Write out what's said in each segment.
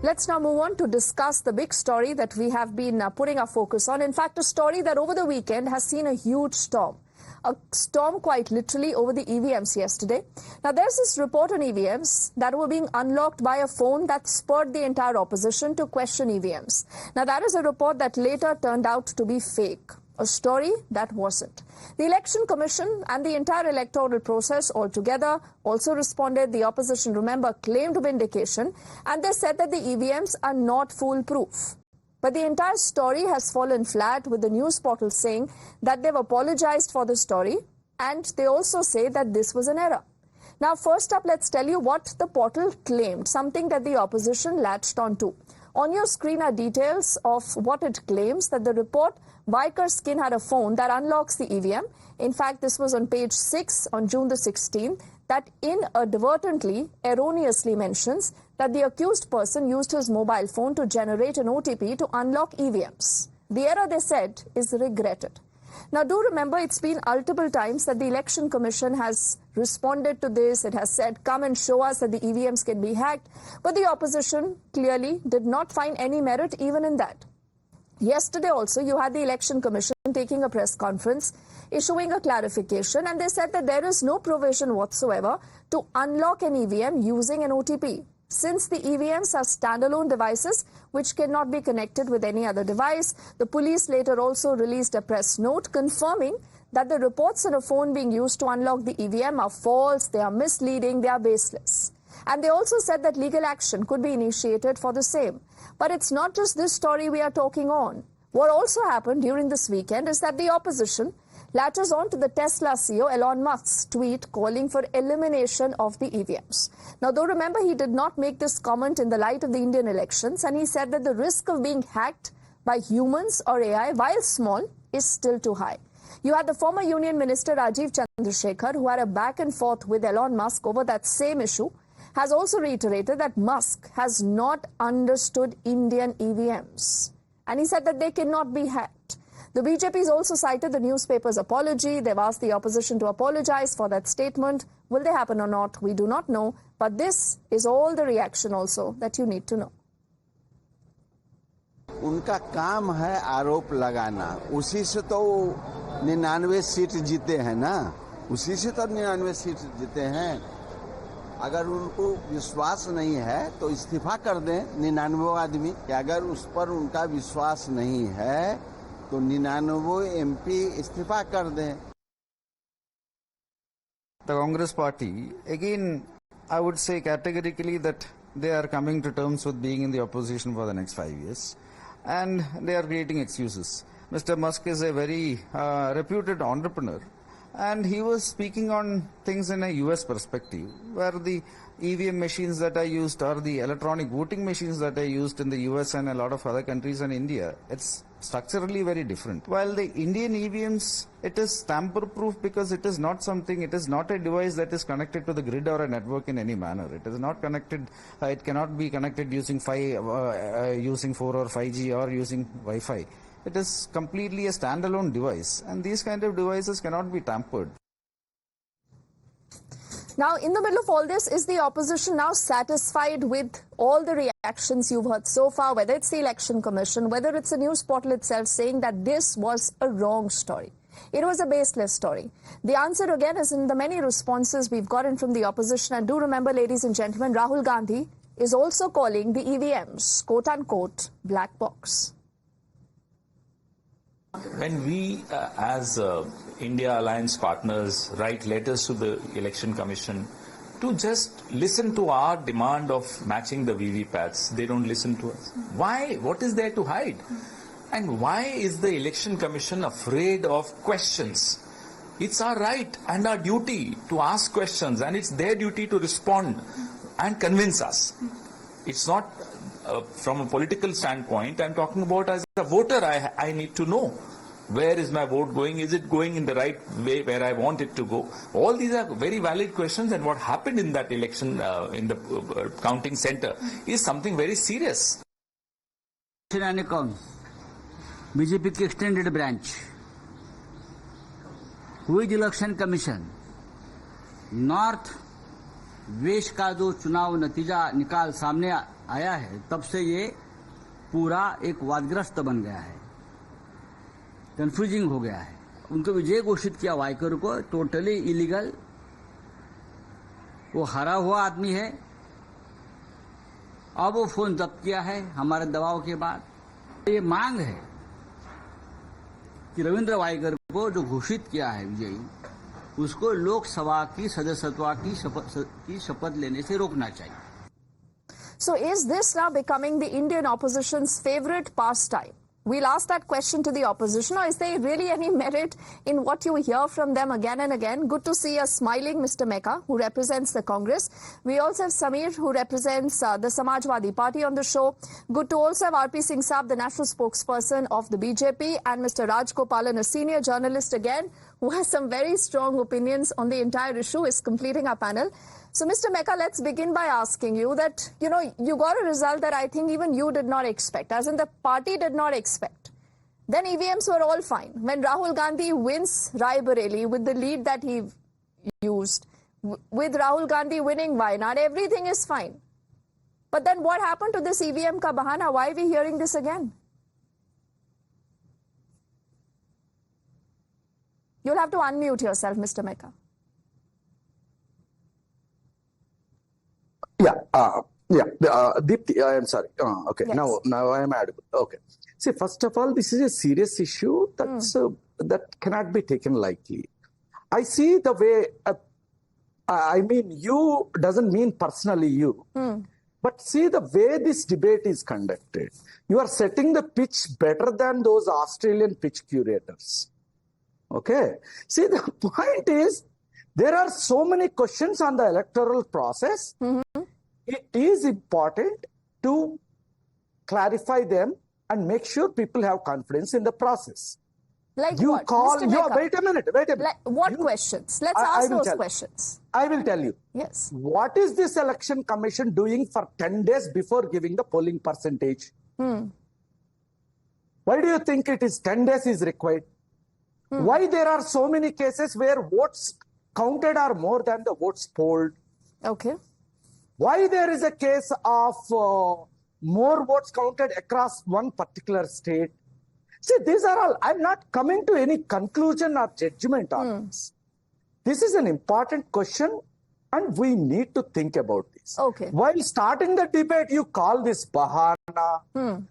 Let's now move on to discuss the big story that we have been putting our focus on. In fact, a story that over the weekend has seen a huge storm. A storm quite literally over the EVMs yesterday. Now, there's this report on EVMs that were being unlocked by a phone that spurred the entire opposition to question EVMs. Now, that is a report that later turned out to be fake. A story that wasn't. The Election Commission and the entire electoral process altogether also responded. The opposition, remember, claimed vindication, and they said that the EVMs are not foolproof. But the entire story has fallen flat, with the news portal saying that they've apologized for the story, and they also say that this was an error. Now, first up, let's tell you what the portal claimed, something that the opposition latched onto. On your screen are details of what it claims, that the report, Vickers Skin had a phone that unlocks the EVM. In fact, this was on page 6 on June the 16th, that inadvertently, erroneously mentions that the accused person used his mobile phone to generate an OTP to unlock EVMs. The error, they said, is regretted. Now, do remember, it's been multiple times that the Election Commission has responded to this. It has said, come and show us that the EVMs can be hacked. But the opposition clearly did not find any merit even in that. Yesterday also, you had the Election Commission taking a press conference, issuing a clarification, and they said that there is no provision whatsoever to unlock an EVM using an OTP. Since the EVMs are standalone devices which cannot be connected with any other device, the police later also released a press note confirming that the reports on a phone being used to unlock the EVM are false, they are misleading, they are baseless. And they also said that legal action could be initiated for the same. But it's not just this story we are talking on. What also happened during this weekend is that the opposition latches on to the Tesla CEO Elon Musk's tweet calling for elimination of the EVMs. Now, though remember, he did not make this comment in the light of the Indian elections, and he said that the risk of being hacked by humans or AI, while small, is still too high. You had the former Union Minister Rajiv Chandrasekhar, who had a back and forth with Elon Musk over that same issue, has also reiterated that Musk has not understood Indian EVMs. And he said that they cannot be hacked. The BJP has also cited the newspaper's apology. They've asked the opposition to apologize for that statement. Will they happen or not? We do not know. But this is all the reaction also that you need to know. उनका काम है आरोप लगाना, उसी से तो 99 seat जीते हैं ना, उसी से तो 99 सीट जीते हैं। अगर उनको विश्वास नहीं है तो इस्तीफा कर दें 99 आदमी। अगर उस पर उनका विश्वास नहीं है तो 99 MP इस्तीफा कर दें। The Congress party, again, I would say categorically that they are coming to terms with being in the opposition for the next 5 years, and they are creating excuses. Mr. Musk is a very reputed entrepreneur, and he was speaking on things in a US perspective, where the EVM machines that are used or the electronic voting machines that are used in the US and a lot of other countries and India, it's structurally very different. While the Indian EVMs, it is tamper-proof because it is not something, it is not a device that is connected to the grid or a network in any manner. It is not connected, it cannot be connected using 4 or 5G or using Wi-Fi. It is completely a standalone device, and these kind of devices cannot be tampered. Now, in the middle of all this, is the opposition now satisfied with all the reactions you've heard so far, whether it's the Election Commission, whether it's the news portal itself saying that this was a wrong story? It was a baseless story. The answer again is in the many responses we've gotten from the opposition. And do remember, ladies and gentlemen, Rahul Gandhi is also calling the EVMs, quote-unquote, black box. When we, as India Alliance partners, write letters to the Election Commission to just listen to our demand of matching the VVPATs, they don't listen to us. Why? What is there to hide? And why is the Election Commission afraid of questions? It's our right and our duty to ask questions, and it's their duty to respond and convince us. It's not from a political standpoint. I'm talking about as a voter, I need to know, where is my vote going? Is it going in the right way where I want it to go? All these are very valid questions, and what happened in that election in the counting center is something very serious. BJP की extended branch, who is Election Commission, North, वेश का जो चुनाव नतीजा निकाल सामने आया है, तब से ये पूरा एक वादग्रस्त बन गया है, कंफ्यूजिंग हो गया है। उनको विजय घोषित किया वाइकर को, टोटली इलीगल। वो हारा हुआ आदमी है। अब वो फोन जब्त किया है हमारे दबाव के बाद। ये मांग है कि रविंद्र वाइकर को जो घोषित किया है विजयी, उसको लोकसभा की सदस्यत्व की शपथ लेने से रोकना चाहिए। So is this now becoming the Indian opposition's favorite pastime? We'll ask that question to the opposition. Or is there really any merit in what you hear from them again and again? Good to see a smiling Mr. Mecca, who represents the Congress. We also have Samir, who represents the Samajwadi Party on the show. Good to also have R.P. Singh Saab, the national spokesperson of the BJP, and Mr. Raj Gopalan, a senior journalist again, who has some very strong opinions on the entire issue, is completing our panel. So, Mr. Mecca, let's begin by asking you that, you got a result that I think even you did not expect, as in the party did not expect. Then EVMs were all fine. When Rahul Gandhi wins Rai Bareli with the lead that he used, with Rahul Gandhi winning Wayanad, everything is fine. But then what happened to this EVM ka bahana? Why are we hearing this again? You'll have to unmute yourself, Mr. Mecca. Deepti, I am sorry. Okay, Yes. now I am audible. Okay. See, first of all, this is a serious issue that cannot be taken lightly. I see the way, I mean, you doesn't mean personally you, but see the way this debate is conducted. You are setting the pitch better than those Australian pitch curators. Okay. See, the point is, there are so many questions on the electoral process. It is important to clarify them and make sure people have confidence in the process. Like You what? call, Mr. you, Mecca, wait a minute. like what You- questions? Let's I ask will those tell. questions. I will tell you. Yes. What is this election commission doing for 10 days before giving the polling percentage? Why do you think it is 10 days is required? Why there are so many cases where votes counted are more than the votes polled? Okay. Why there is a case of more votes counted across one particular state? See, these are all, I'm not coming to any conclusion or judgment on this. This is an important question and we need to think about this. Okay. While starting the debate, you call this bahana, and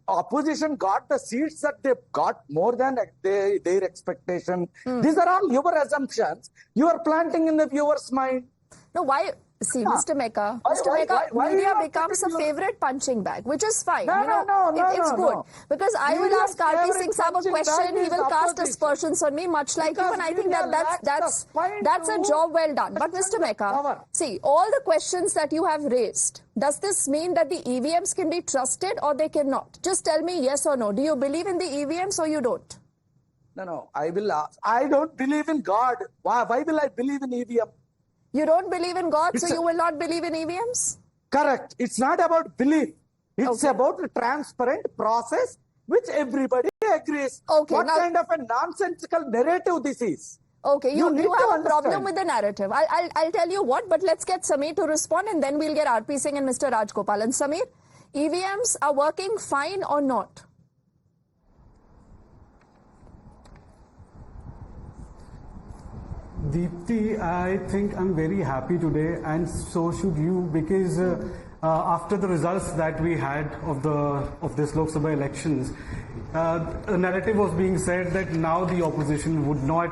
opposition got the seats that they got more than their expectation. These are all your assumptions. You are planting in the viewer's mind. No, why? See, Mr. Mecca, why media you are becomes a putting your- favorite punching bag, which is fine. No, it's good. no. Because I will Media's ask R.P. favorite Singh Saab a punching question, bag he is will cast opposition. aspersions on me, much like you, Because and I think media that's lacks the point that's a to job well done. But Mr. Mecca, power. see, all the questions that you have raised, does this mean that the EVMs can be trusted or they cannot? Just tell me yes or no. Do you believe in the EVMs or you don't? No, I will ask. I don't believe in God. Why will I believe in EVM? You don't believe in God, It's so a- you will not believe in EVMs? Correct. It's not about belief. It's Okay. about a transparent process which everybody agrees. Okay, What now- kind of a nonsensical narrative this is? Okay, You you need to have a problem understand. with the narrative. I'll tell you what, but let's get Samir to respond and then we'll get R.P. Singh and Mr. Raj Gopalan. Samir, EVMs are working fine or not? Deepti, I think I'm very happy today, and so should you, because after the results that we had of this Lok Sabha elections, a narrative was being said that now the opposition would not,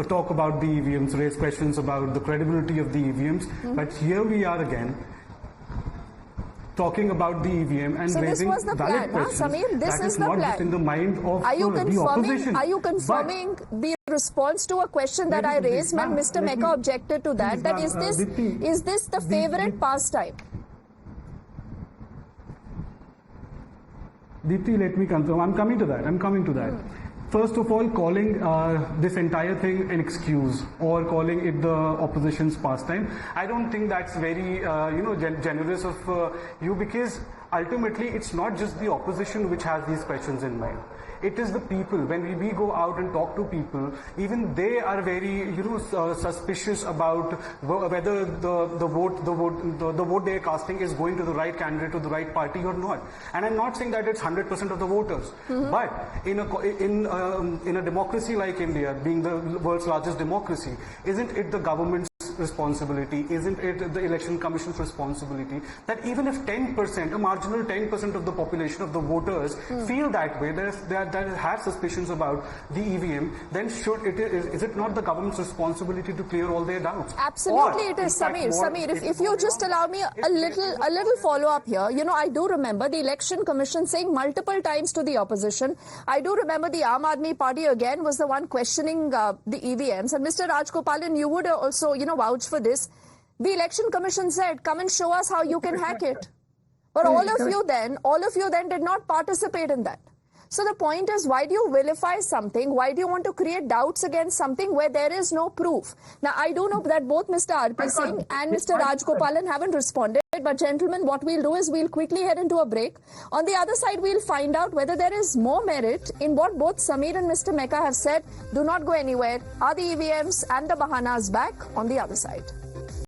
talk about the EVMs, raise questions about the credibility of the EVMs. But here we are again, talking about the EVM and So this raising was the valid plan, huh, questions. Samir? This that is is the not plan. just in the mind of Are you the opposition. confirming the response to a question that I raised when Mr. Mecca objected to that? That is this the favorite pastime? Deepti, let me confirm. I'm coming to that. First of all, calling this entire thing an excuse or calling it the opposition's pastime, I don't think that's very, generous of you, because ultimately it's not just the opposition which has these questions in mind. It is the people. When we go out and talk to people, even they are very, suspicious about whether the vote they are casting is going to the right candidate or the right party or not. And I'm not saying that it's 100% of the voters, but in a democracy like India, being the world's largest democracy, isn't it the government's responsibility, isn't it the election commission's responsibility, that even if 10%, a marginal 10% of the population of the voters feel that way, that have suspicions about the EVM, then is it not the government's responsibility to clear all their doubts? Absolutely, it is. Samir, if you just allow me a little follow-up here. I do remember the election commission saying multiple times to the opposition. I do remember the Aam Aadmi Party again was the one questioning the EVMs. And Mr. Rajgopalan, you would also, vouch for this. The election commission said, come and show us how you can hack it. But all of you then did not participate in that. So the point is, why do you vilify something? Why do you want to create doubts against something where there is no proof? Now, I do know that both Mr. R.P. Singh and Mr. Rajgopalan haven't responded. But gentlemen, what we'll do is we'll quickly head into a break. On the other side, we'll find out whether there is more merit in what both Samir and Mr. Mecca have said. Do not go anywhere. Are the EVMs and the Bahanas back? On the other side.